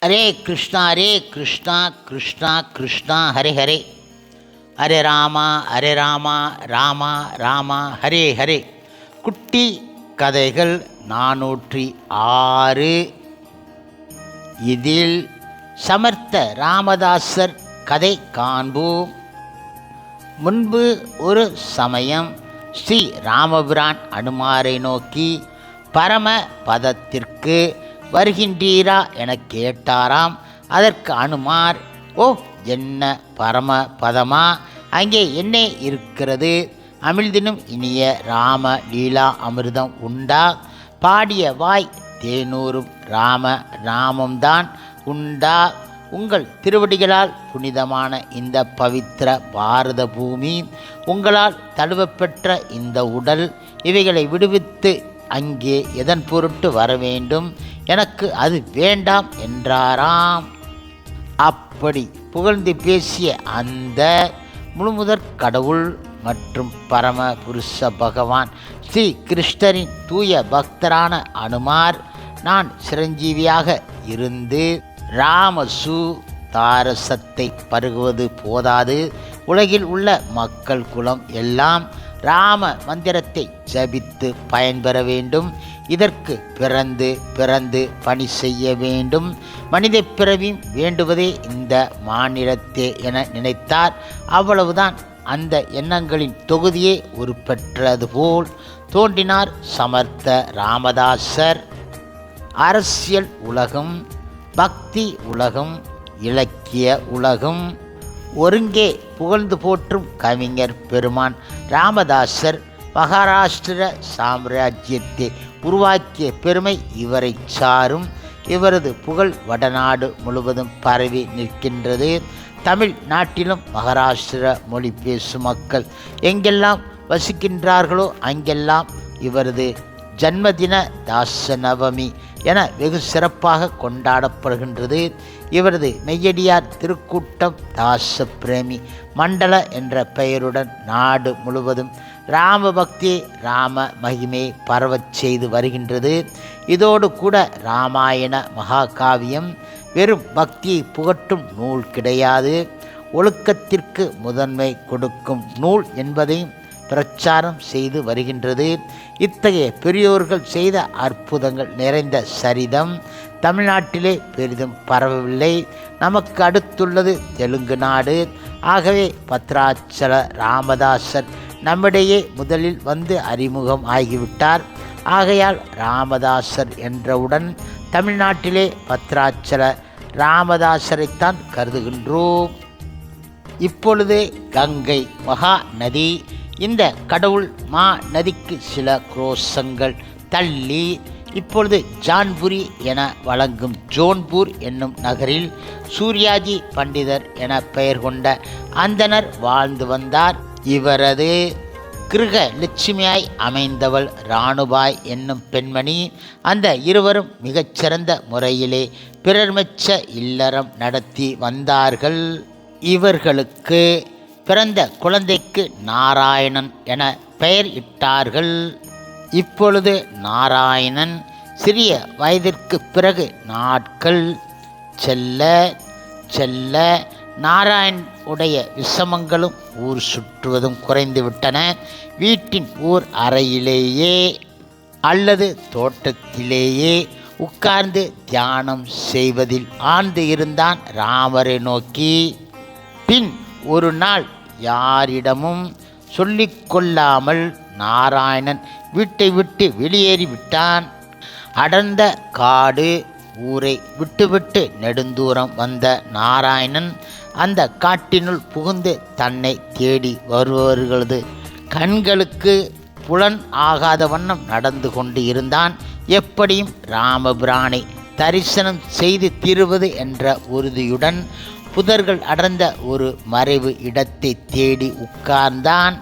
ஹரே கிருஷ்ணா கிருஷ்ணா கிருஷ்ணா ஹரே ஹரே, ஹரே ராமா ராமா ராமா ஹரே ஹரே. குட்டி கதைகள் 406. இதில் சமர்த்த ராமதாசர் கதை காண்போம். முன்பு ஒரு சமயம் ஸ்ரீ ராமபிரான் அனுமாரை நோக்கி பரம பதத்திற்கு வருகின்றீரா என கேட்டாராம். அதற்கு அனுமார், ஓ, என்ன பரம பதமா, அங்கே என்ன இருக்கிறது? அமிழ்தினும் இனிய ராம லீலா அமிர்தம் உண்டா? பாடிய வாய் தேனூரும் ராமம்தான் உண்டா? உங்கள் திருவடிகளால் புனிதமான இந்த பவித்திர பாரத பூமி, உங்களால் தழுவப்பெற்ற இந்த உடல், இவைகளை விடுவித்து அங்கே எதன் பொருட்டு வர வேண்டும்? எனக்கு அது வேண்டாம் என்றாராம். அப்படி புகழ்ந்து பேசிய அந்த முழுமுதற் கடவுள் மற்றும் பரம புருஷ பகவான் ஸ்ரீ கிருஷ்ணரின் தூய பக்தரான அனுமார், நான் சிரஞ்சீவியாக இருந்து ராமசு தாரசத்தை பருகுவது போதாது, உலகில் உள்ள மக்கள் குலம் எல்லாம் ராம மந்திரத்தை ஜபித்து பயன்பெற வேண்டும். இதற்கு பிறந்து பணி செய்ய வேண்டும். மனித பிறவியும் வேண்டுவதே இந்த மாநிலத்தே என நினைத்தார். அவ்வளவுதான். அந்த எண்ணங்களின் தொகுதியே உருப்பெற்றது போல் தோன்றினார் சமர்த்த ராமதாசர். அரசியல் உலகம், பக்தி உலகம், இலக்கிய உலகம் ஒருங்கே புகழ்ந்து போற்றும் கவிஞர் பெருமான் ராமதாசர் மகாராஷ்டிர சாம்ராஜ்யத்தை உருவாக்கிய பெருமை இவரை சாரும். இவரது புகழ் வடநாடு முழுவதும் பரவி நிற்கின்றது. தமிழ் நாட்டிலும் மகாராஷ்டிர மொழி பேசும் மக்கள் எங்கெல்லாம் வசிக்கின்றார்களோ அங்கெல்லாம் இவரது ஜன்மதின தாச நவமி என வெகு சிறப்பாக கொண்டாடப்படுகின்றது. இவரது மெய்யடியார் திருக்கூட்டம் தாச பிரேமி மண்டல என்ற பெயருடன் நாடு முழுவதும் ராம பக்தியை, ராம மகிமையை பரவச் செய்து வருகின்றது. இதோடு கூட ராமாயண மகாகாவியம் வெறும் பக்தியை புகட்டும் நூல் கிடையாது, ஒழுக்கத்திற்கு முதன்மை கொடுக்கும் நூல் என்பதையும் பிரச்சாரம் செய்து வருகின்றது. இத்தகைய பெரியோர்கள் செய்த அற்புதங்கள் நிறைந்த சரிதம் தமிழ்நாட்டிலே பெரிதும் பரவவில்லை. நமக்கு அடுத்துள்ளது தெலுங்கு நாடு. ஆகவே பத்ராச்சல ராமதாசர் நம்மிடையே முதலில் வந்து அறிமுகம் ஆகிவிட்டார். ஆகையால் ராமதாசர் என்றவுடன் தமிழ்நாட்டிலே பத்ராச்சல ராமதாசரைத்தான் கருதுகின்றோம். இப்பொழுது கங்கை மகா நதி, இந்த கடவுள் மா நதிக்கு சில குரோசங்கள் தள்ளி இப்பொழுது ஜான்புரி என வழங்கும் ஜோன்பூர் என்னும் நகரில் சூர்யாஜி பண்டிதர் என பெயர் கொண்ட அந்தனர் வாழ்ந்து வந்தார். இவரது கிருக லட்சுமியாய் அமைந்தவள் ராணுபாய் என்னும் பெண்மணி. அந்த இருவரும் மிகச்சிறந்த முறையிலே பிறர்மெச்ச இல்லறம் நடத்தி வந்தார்கள். இவர்களுக்கு பிறந்த குழந்தைக்கு நாராயணன் என பெயர் இட்டார்கள். இப்பொழுது நாராயணன் சிறிய வயதிற்கு பிறகு நாட்கள் செல்ல செல்ல நாராயண் உடைய விஷமங்களும் ஊர் சுற்றுவதும் குறைந்துவிட்டன. வீட்டின் ஊர் அறையிலேயே அல்லது தோட்டத்திலேயே உட்கார்ந்து தியானம் செய்வதில் ஆழ்ந்து இருந்தான் ராமரை நோக்கி. பின் ஒரு நாள் யாரிடமும் சொல்லிக்கொள்ளாமல் நாராயணன் வீட்டை விட்டு வெளியேறிவிட்டான். அடர்ந்த காடு ஊரை விட்டுவிட்டு நெடுந்தூரம் வந்த நாராயணன் அந்த காட்டினுள் புகுந்து தன்னை தேடி வருபவர்களது கண்களுக்கு புலன் ஆகாத வண்ணம் நடந்து கொண்டு இருந்தான். எப்படியும் ராமபிரானை தரிசனம் செய்து தீருவது என்ற உறுதியுடன் புதர்கள் அடர்ந்த ஒரு மறைவு இடத்தை தேடி உட்கார்ந்தான்.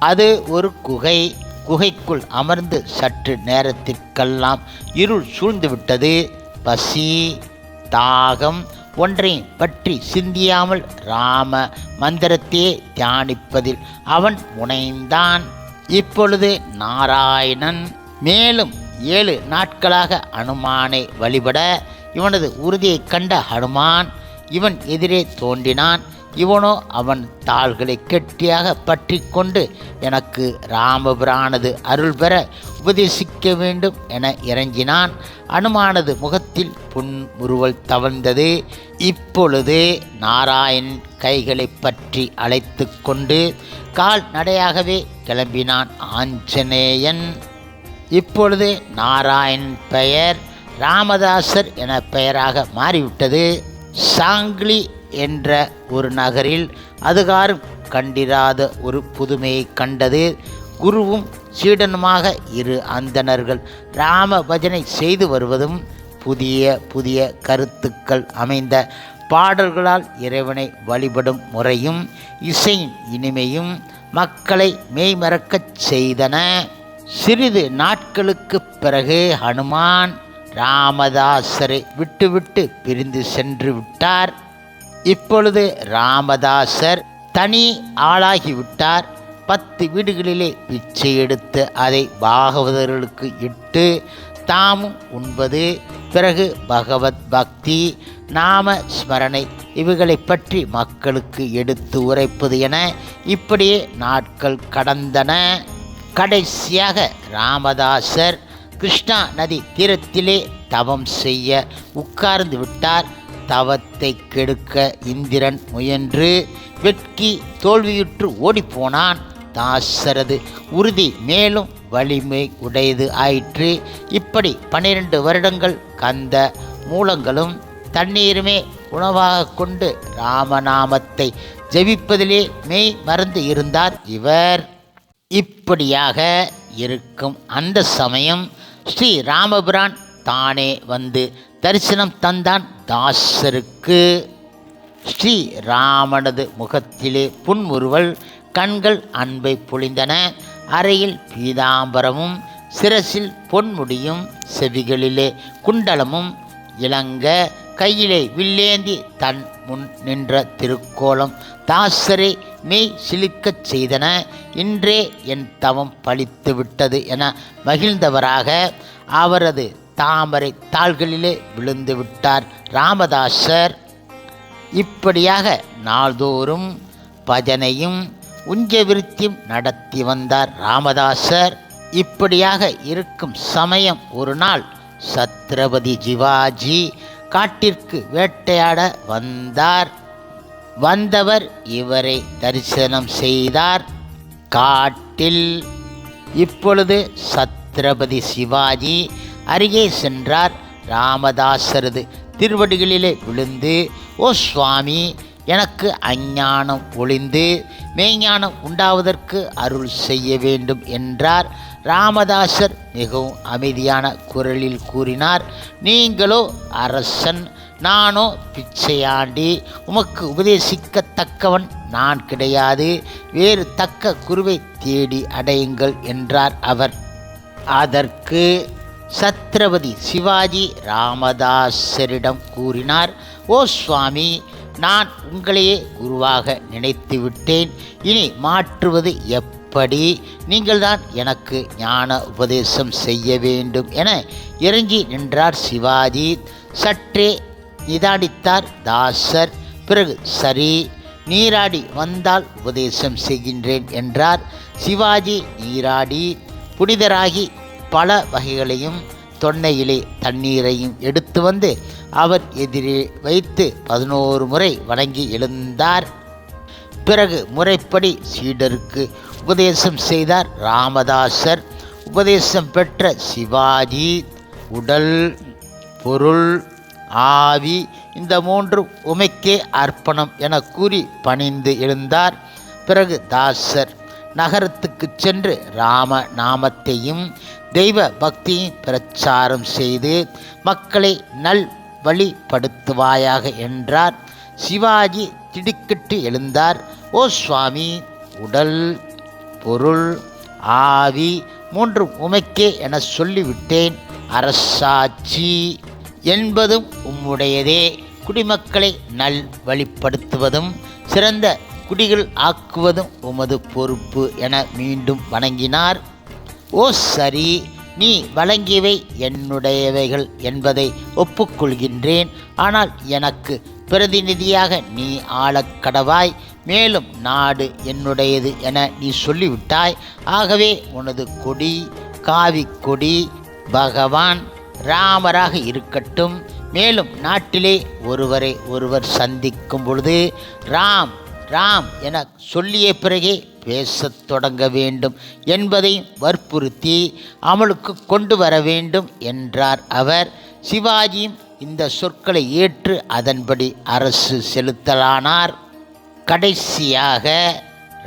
அது ஒரு குகை. குகைக்குள் அமர்ந்து சற்று நேரத்திற்கெல்லாம் இருள் சூழ்ந்துவிட்டது. பசி, தாகம் ஒன்றையும் பற்றி சிந்தியாமல் ராம மந்திரத்தையே தியானிப்பதில் அவன் முனைந்தான். இப்பொழுது நாராயணன் மேலும் 7 நாட்களாக அனுமானை வழிபட இவனது உறுதியைக் கண்ட ஹனுமான் இவன் எதிரே தோன்றினான். இவனோ அவன் தாள்களை கெட்டியாக பற்றி கொண்டு எனக்கு ராமபிரானது அருள் பெற உபதேசிக்க வேண்டும் என இறங்கினான். அனுமானது முகத்தில் புன்முறுவல் தவழ்ந்தது. இப்பொழுது நாராயண் கைகளை பற்றி அழைத்து கொண்டு கால் நடையாகவே கிளம்பினான் ஆஞ்சநேயன். இப்பொழுது நாராயண் பெயர் ராமதாசர் என பெயராக மாறிவிட்டது. சாங்கிலி என்ற ஒரு நகரில் அதுகாரும் கண்டிராத ஒரு புதுமையை கண்டது. குருவும் சீடனுமாக இரு அந்தணர்கள் ராம பஜனை செய்து வருவதும் புதிய புதிய கருத்துக்கள் அமைந்த பாடல்களால் இறைவனை வழிபடும் முறையும் இசையின் இனிமையும் மக்களை மெய்மறக்கச் செய்தன. சிறிது நாட்களுக்கு பிறகு ஹனுமான் ராமதாசரை விட்டுவிட்டு பிரிந்து சென்று விட்டார். இப்பொழுது ராமதாசர் தனி ஆளாகிவிட்டார். 10 வீடுகளிலே பிச்சை எடுத்து அதை பாகவதர்களுக்கு இட்டு தாமும் உண்பது, பிறகு பகவத் பக்தி, நாம ஸ்மரணை இவைகளை பற்றி மக்களுக்கு எடுத்து உரைப்பது என இப்படியே நாட்கள் கடந்தன. கடைசியாக ராமதாசர் கிருஷ்ணா நதி தீரத்திலே தவம் செய்ய உட்கார்ந்து விட்டார். தவத்தை கெடுக்க இந்திரன் முயன்று வெட்கி தோல்வியுற்று ஓடிப்போனான். தாசரது உறுதி மேலும் வலிமை உடையது ஆயிற்று. இப்படி 12 வருடங்கள் கந்த மூலங்களும் தண்ணீருமே உணவாக கொண்டு ராமநாமத்தை ஜெபிப்பதிலே மெய் மறந்து இருந்தார் இவர். இப்படியாக இருக்கும் அந்த சமயம் ஸ்ரீ ராமபிரான் தானே வந்து தரிசனம் தந்தான் தாசருக்கு. ஸ்ரீ ராமனது முகத்திலே புன்முறுவல், கண்கள் அன்பை பொழிந்தன. அறையில் பீதாம்பரமும் சிரசில் பொன்முடியும் செவிகளிலே குண்டலமும் இளங்க கையிலே வில்லேந்தி தன் முன் நின்ற திருக்கோலம் தாசரை மெய் சிலிக்கச் செய்தன. இன்றே என் தவம் பலித்து விட்டது என மகிழ்ந்தவராக அவரது தாமரை தாள்களிலே விழுந்து விட்டார் ராமதாசர். இப்படியாக நாள்தோறும் பஜனையும் உஞ்சவிருத்தியும் நடத்தி வந்தார் ராமதாசர். இப்படியாக இருக்கும் சமயம் ஒரு நாள் சத்ரபதி சிவாஜி காட்டிற்கு வேட்டையாட வந்தார். வந்தவர் இவரை தரிசனம் செய்தார் காட்டில். இப்பொழுது சத்ரபதி சிவாஜி அருகே சென்றார். ராமதாசரது திருவடிகளிலே விழுந்து, ஓ சுவாமி, எனக்கு அஞ்ஞானம் ஒளிந்து மெய்ஞானம் உண்டாவதற்கு அருள் செய்ய வேண்டும் என்றார். ராமதாசர் மிகவும் அமைதியான குரலில் கூறினார், நீங்களோ அரசன், நானோ பிச்சையாண்டி. உமக்கு உபதேசிக்கத்தக்கவன் நான் கிடையாது. வேறு தக்க குருவை தேடி அடையுங்கள் என்றார் அவர். அதற்கு சத்ரபதி சிவாஜி ராமதாசரிடம் கூறினார், ஓ சுவாமி, நான் உங்களையே குருவாக நினைத்து விட்டேன். இனி மாற்றுவது எப்படி? நீங்கள்தான் எனக்கு ஞான உபதேசம் செய்ய வேண்டும் என இறங்கி நின்றார் சிவாஜி. சற்றே நிதானித்தார் தாசர். பிறகு சரி, நீராடி வந்தால் உபதேசம் செய்கின்றேன் என்றார். சிவாஜி நீராடி புனிதராகி பல வகைகளையும் தொன்னையிலே தண்ணீரையும் எடுத்து வந்து அவர் எதிரே வைத்து 11 முறை வணங்கி எழுந்தார். பிறகு முறைப்படி சீடருக்கு உபதேசம் செய்தார் ராமதாசர். உபதேசம் பெற்ற சிவாஜி உடல், பொருள், ஆவி இந்த 3 உமைக்கே அர்ப்பணம் என கூறி பணிந்து எழுந்தார். பிறகு தாசர் நகரத்துக்கு சென்று ராம நாமத்தையும் தெய்வ பக்தியும் பிரச்சாரம் செய்து மக்களை நல் வழிப்படுத்துவாயாக என்றார். சிவாஜி திடுக்கிட்டு எழுந்தார். ஓ சுவாமி, உடல், பொருள், ஆவி 3 உமைக்கே என சொல்லிவிட்டேன். அரசாட்சி என்பதும் உம்முடையதே. குடிமக்களை நல் வழிப்படுத்துவதும் சிறந்த குடிகள் ஆக்குவதும் உமது பொறுப்பு என மீண்டும் வணங்கினார். ஓ சரி, நீ வழங்கியவை என்னுடையவைகள் என்பதை ஒப்புக்கொள்கின்றேன். ஆனால் எனக்கு பிரதிநிதியாக நீ ஆளக்கடவாய். மேலும் நாடு என்னுடையது என நீ சொல்லிவிட்டாய். ஆகவே உனது கொடி காவி கொடி பகவான் ராமராக இருக்கட்டும். மேலும் நாட்டிலே ஒருவரை ஒருவர் சந்திக்கும் பொழுது ராம் ராம் என சொல்லிய பிறகே பேசத் தொடங்க வேண்டும் என்பதையும் வற்புறுத்தி அமலுக்கு கொண்டு வர வேண்டும் என்றார் அவர். சிவாஜியும் இந்த சொற்களை ஏற்று அதன்படி அரசு செலுத்தலானார். கடைசியாக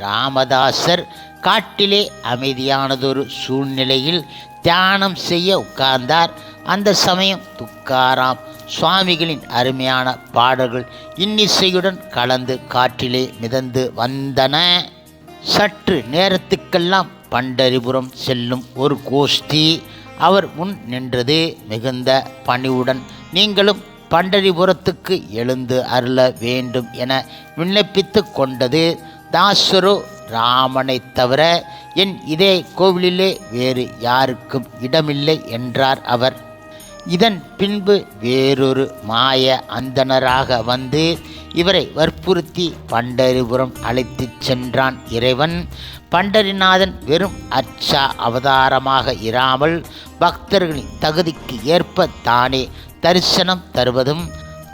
ராமதாசர் காட்டிலே அமைதியானதொரு சூழ்நிலையில் தியானம் செய்ய உட்கார்ந்தார். அந்த சமயம் துக்காராம் சுவாமிகளின் அருமையான பாடல்கள் இன்னிசையுடன் கலந்து காற்றிலே மிதந்து வந்தன. சற்று நேரத்துக்கெல்லாம் பண்டரிபுரம் செல்லும் ஒரு கோஷ்டி அவர் முன் நின்றது. மிகுந்த பணிவுடன் நீங்களும் பண்டரிபுரத்துக்கு எழுந்து அருள வேண்டும் என விண்ணப்பித்து கொண்டது. தாசரோ ராமனை தவிர என் இதே கோவிலிலே வேறு யாருக்கும் இடமில்லை என்றார் அவர். இதன் பின்பு வேறொரு மாய அந்தணராக வந்து இவரை வற்புறுத்தி பண்டரிபுரம் அழைத்துச் சென்றான் இறைவன். பண்டரிநாதன் வெறும் அர்ச்சா அவதாரமாக இராமல் பக்தர்களின் தகுதிக்கு ஏற்ப தானே தரிசனம் தருவதும்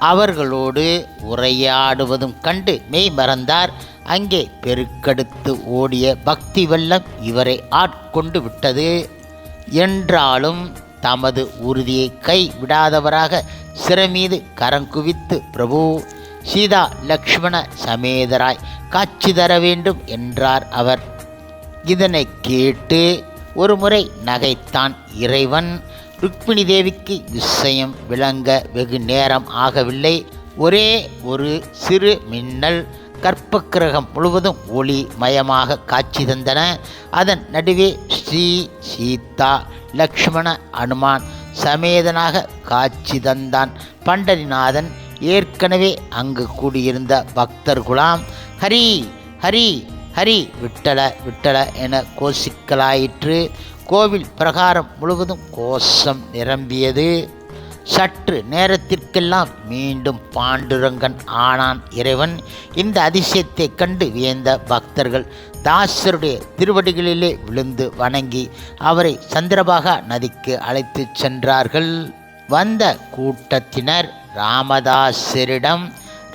அவர்களோடு உரையாடுவதும் கண்டு மெய் மறந்தார். அங்கே பெருக்கெடுத்து ஓடிய பக்தி வெள்ளம் இவரை ஆட்கொண்டு விட்டது. என்றாலும் தமது உறுதியை கை விடாதவராக சிறமீது கரங்குவித்து பிரபு சீதா லக்ஷ்மண சமேதராய் காட்சி தர வேண்டும் என்றார் அவர். இதனை கேட்டு ஒரு முறை நகைத்தான் இறைவன். ருக்மிணி தேவிக்கு விஷயம் விளங்க வெகு நேரம் ஆகவில்லை. ஒரே ஒரு சிறு மின்னல் கற்பக்கிரகம் முழுவதும் ஒளி மயமாக காட்சி தந்தன. அதன் நடுவே ஸ்ரீ சீதா லக்ஷ்மண அனுமான் சமேதனாக காட்சி தந்தான் பண்டரிநாதன். ஏற்கனவே அங்கு கூடியிருந்த பக்தர்குலாம் ஹரி ஹரி ஹரி விட்டல விட்டல என கோஷிக்கலாயிற்று. கோவில் பிரகாரம் முழுவதும் கோஷம் நிரம்பியது. சற்று நேரத்திற்கெல்லாம் மீண்டும் பாண்டுரங்கன் ஆனான் இறைவன். இந்த அதிசயத்தை கண்டு வியந்த பக்தர்கள் தாசருடைய திருவடிகளிலே விழுந்து வணங்கி அவரை சந்திரபாகா நதிக்கு அழைத்து சென்றார்கள். வந்த கூட்டத்தினர் ராமதாசரிடம்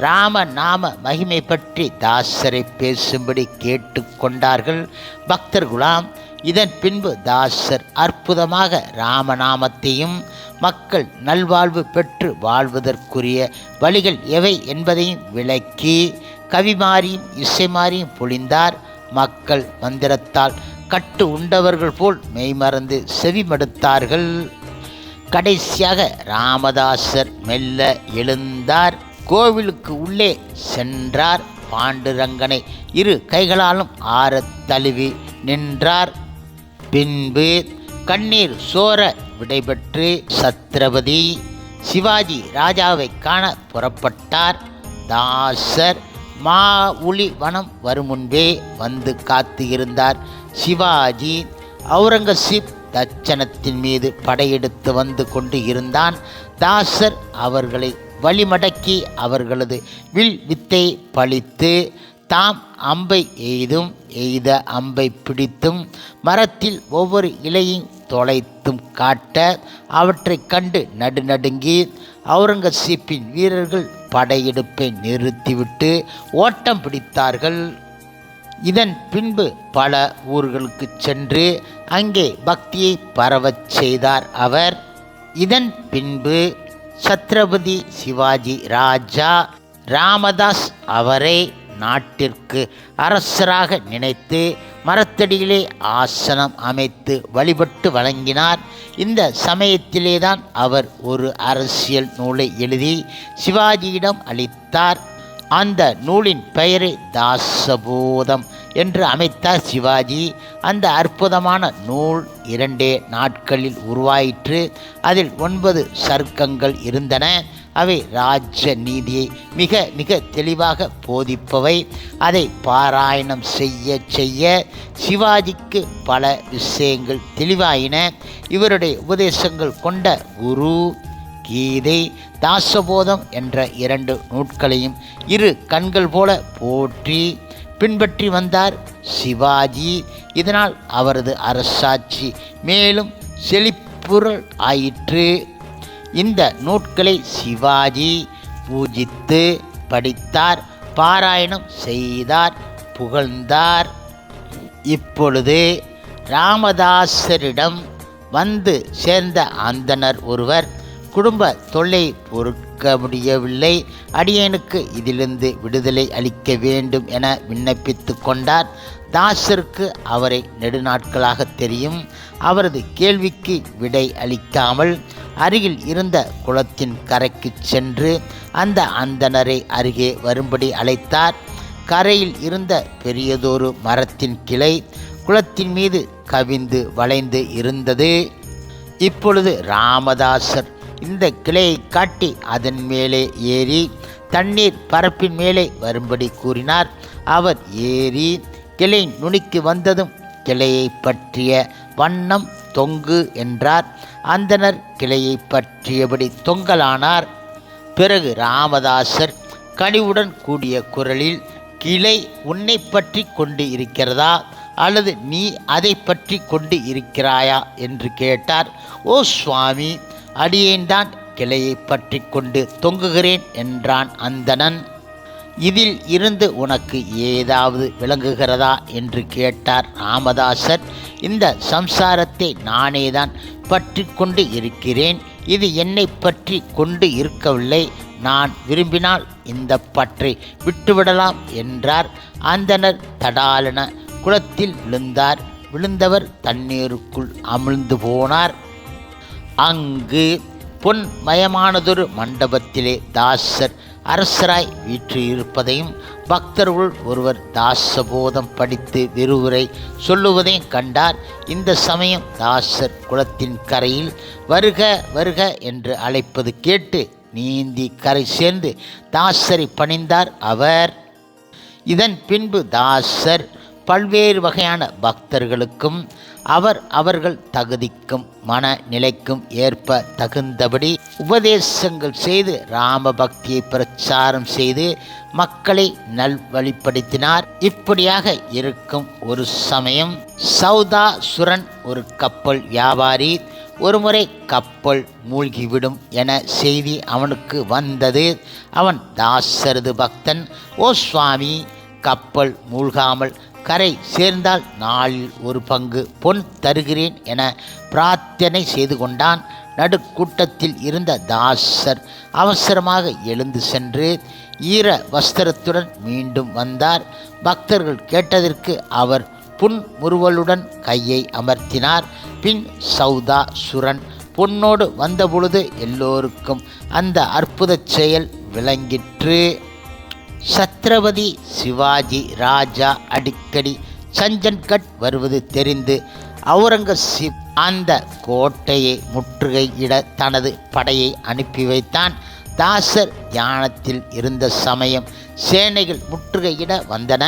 ராம நாம மகிமை பற்றி தாசரை பேசும்படி கேட்டு கொண்டார்கள் பக்தர்குலாம். இதன் பின்பு தாசர் அற்புதமாக ராமநாமத்தையும் மக்கள் நல்வாழ்வு பெற்று வாழ்வதற்குரிய வழிகள் எவை என்பதையும் விளக்கி கவிமாரியும் இசைமாரியும் பொழிந்தார். மக்கள் மந்திரத்தால் கட்டு உண்டவர்கள் போல் மெய்மறந்து செவிமடுத்தார்கள். கடைசியாக ராமதாசர் மெல்ல எழுந்தார். கோவிலுக்கு உள்ளே சென்றார். பாண்டுரங்கனை இரு கைகளாலும் ஆறத் தழுவி நின்றார். பின்பு கண்ணீர் சோர விடைபெற்று சத்ரபதி சிவாஜி ராஜாவை காண புறப்பட்டார். தாசர் மாவுளி வனம் வரும் முன்பே வந்து காத்து இருந்தார். சிவாஜி அவுரங்கசீப் தட்சணத்தின் மீது படையெடுத்து வந்து கொண்டு இருந்தான். தாசர் அவர்களை வழிமடக்கி அவர்களது வில் வித்தை பழித்து தாம் அம்பை எய்த அம்பை பிடித்தும் மரத்தில் ஒவ்வொரு இலையும் தொலைத்தும் காட்ட அவற்றை கண்டு நடுநடுங்கி அவுரங்கசீப்பின் வீரர்கள் படையெடுப்பை நிறுத்திவிட்டு ஓட்டம் பிடித்தார்கள். இதன் பின்பு பல ஊர்களுக்கு சென்று அங்கே பக்தியை பரவச் செய்தார் அவர். இதன் பின்பு சத்ரபதி சிவாஜி ராஜா ராமதாஸ் அவரை நாட்டிற்கு அரசராக நினைத்து மரத்தடியிலே ஆசனம் அமைத்து வழிபட்டு வழங்கினார். இந்த சமயத்திலேதான் அவர் ஒரு அரசியல் நூலை எழுதி சிவாஜியிடம் அளித்தார். அந்த நூலின் பெயரை தாசபோதம் என்று அமைத்தார் சிவாஜி. அந்த அற்புதமான நூல் 2 நாட்களில் உருவாயிற்று. அதில் 9 சர்க்கங்கள் இருந்தன. அவை ராஜ நீதியை மிக மிக தெளிவாக போதிப்பவை. அதை பாராயணம் செய்ய செய்ய சிவாஜிக்கு பல விஷயங்கள் தெளிவாயின. இவருடைய உபதேசங்கள் கொண்ட குரு கீதை, தாசபோதம் என்ற 2 நூட்களையும் இரு கண்கள் போல போற்றி பின்பற்றி வந்தார் சிவாஜி. இதனால் அவரது அரசாட்சி மேலும் செழிப்புறல் ஆயிற்று. இந்த நூட்களை சிவாஜி பூஜித்து படித்தார், பாராயணம் செய்தார், புகழ்ந்தார். இப்பொழுது ராமதாசரிடம் வந்து சேர்ந்த அந்தணர் ஒருவர் குடும்ப தொல்லை பொறுக்க முடியவில்லை, அடியேனுக்கு இதிலிருந்து விடுதலை அளிக்க வேண்டும் என விண்ணப்பித்து கொண்டார். தாசருக்கு அவரை நெடுநாட்களாக தெரியும். அவரது கேள்விக்கு விடை அளிக்காமல் அருகில் இருந்த குளத்தின் கரைக்கு சென்று அந்த அந்தணரை அருகே வரும்படி அழைத்தார். கரையில் இருந்த பெரியதொரு மரத்தின் கிளை குளத்தின் மீது கவிந்து வளைந்து இருந்தது. இப்பொழுது ராமதாசர் இந்த கிளையை காட்டி அதன் மேலே ஏறி தண்ணீர் பரப்பின் மேலே வரும்படி கூறினார். அவர் ஏறி கிளை நுனிக்கு வந்ததும் கிளையை பற்றிய வண்ணம் தொங்கு என்றார். அந்தணர் கிளையை பற்றியபடி தொங்கலானார். பிறகு ராமதாசர் கனிவுடன் கூடிய குரலில், கிளை உன்னை பற்றி கொண்டு இருக்கிறதா அல்லது நீ அதை பற்றி கொண்டு இருக்கிறாயா என்று கேட்டார். ஓ சுவாமி, அடியேன்தான் கிளையை பற்றி கொண்டு தொங்குகிறேன் என்றான் அந்தணன். இதில் இருந்து உனக்கு ஏதாவது விளங்குகிறதா என்று கேட்டார் ராமதாசர். இந்த சம்சாரத்தை நானேதான் பற்றி கொண்டு இருக்கிறேன், இது என்னை பற்றி கொண்டு இருக்கவில்லை. நான் விரும்பினால் இந்த பற்றை விட்டுவிடலாம் என்றார். அந்தணர் தடாலென குளத்தில் விழுந்தார். விழுந்தவர் தண்ணீருக்குள் அமிழ்ந்து போனார். அங்கு பொன்மயமானதொரு மண்டபத்திலே தாசர் அரசராய் வீற்றிருப்பதையும் பக்தர்கள் ஒருவர் தாசபோதம் படித்து விரிவுரை சொல்லுவதையும் கண்டார். இந்த சமயம் தாசர் குளத்தின் கரையில் வருக வருக என்று அழைப்பது கேட்டு நீந்தி கரை சேர்ந்து தாசரை பணிந்தார் அவர். இதன் பின்பு தாசர் பல்வேறு வகையான பக்தர்களுக்கும் அவர்கள் தகுதிக்கும் மனநிலைக்கும் ஏற்ப தகுந்தபடி உபதேசங்கள் செய்து ராம பக்தியை பிரச்சாரம் செய்து மக்களை நல்வழிப்படுத்தினார். இப்படியாக இருக்கும் ஒரு சமயம் சௌதாசுரன் ஒரு கப்பல் வியாபாரி ஒருமுறை கப்பல் மூழ்கிவிடும் என செய்தி அவனுக்கு வந்தது. அவன் தாசரது பக்தன். ஓ சுவாமி, கப்பல் மூழ்காமல் கரை சேர்ந்தால் 4 பங்கு பொன் தருகிறேன் என பிரார்த்தனை செய்து கொண்டான். நடுக்கூட்டத்தில் இருந்த தாசர் அவசரமாக எழுந்து சென்று ஈர வஸ்திரத்துடன் மீண்டும் வந்தார். பக்தர்கள் கேட்டதற்கு அவர் புன்முறுவலுடன் கையை அமர்த்தினார். பின் சௌதாசுரன் பொன்னோடு வந்தபொழுது எல்லோருக்கும் அந்த அற்புத செயல் விளங்கிற்று. சத்ரபதி சிவாஜி ராஜா அடிக்கடி சஞ்சன்கட் வருவது தெரிந்து அவுரங்கசீப் அந்த கோட்டையை முற்றுகையிட தனது படையை அனுப்பி வைத்தான். தாசர் தியானத்தில் இருந்த சமயம் சேனைகள் முற்றுகையிட வந்தன.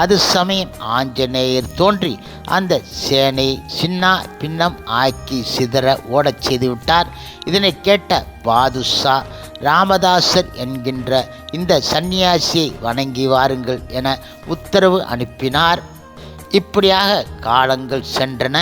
அது சமயம் ஆஞ்சநேயர் தோன்றி அந்த சேனையை சின்னா பின்னம் ஆக்கி சிதற ஓடச் செய்துவிட்டார். இதனை கேட்ட பாதுஷா ராமதாசர் என்கின்ற இந்த சந்நியாசியை வணங்கி வாருங்கள் என உத்தரவு அனுப்பினார். இப்படியாக காலங்கள் சென்றன.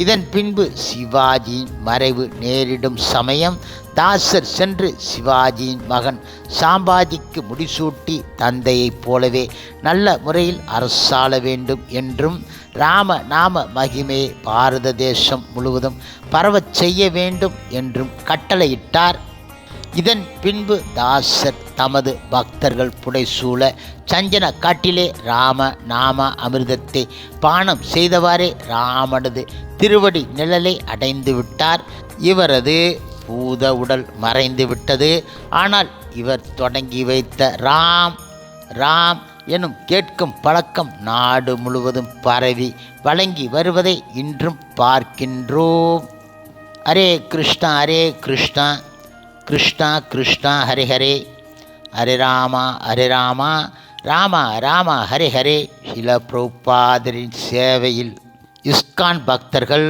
இதன் பின்பு சிவாஜியின் மறைவு நேரிடும் சமயம் தாசர் சென்று சிவாஜியின் மகன் சாம்பாஜிக்கு முடிசூட்டி தந்தையைப் போலவே நல்ல முறையில் அரசாள வேண்டும் என்றும் ராம நாம மகிமையை பாரத தேசம் முழுவதும் பரவச் செய்ய வேண்டும் என்றும் கட்டளையிட்டார். இதன் பின்பு தாசர் தமது பக்தர்கள் புடைசூழ சஞ்சன காட்டிலே ராம நாம அமிர்தத்தை பானம் செய்தவாறே ராமனது திருவடி நிழலை அடைந்து விட்டார். இவரது பூத உடல் மறைந்து விட்டது. ஆனால் இவர் தொடங்கி வைத்த ராம் ராம் எனும் கேட்கும் பழக்கம் நாடு முழுவதும் பரவி வழங்கி வருவதை இன்றும் பார்க்கின்றோம். ஹரே கிருஷ்ணா ஹரே கிருஷ்ணா. கிருஷ்ணா கிருஷ்ணா ஹரே ஹரே, ஹரே ராமா ஹரே ராமா, ராமா ராமா ஹரே ஹரே. சில பிரபுபாதரின் சேவையில் இஸ்கான் பக்தர்கள்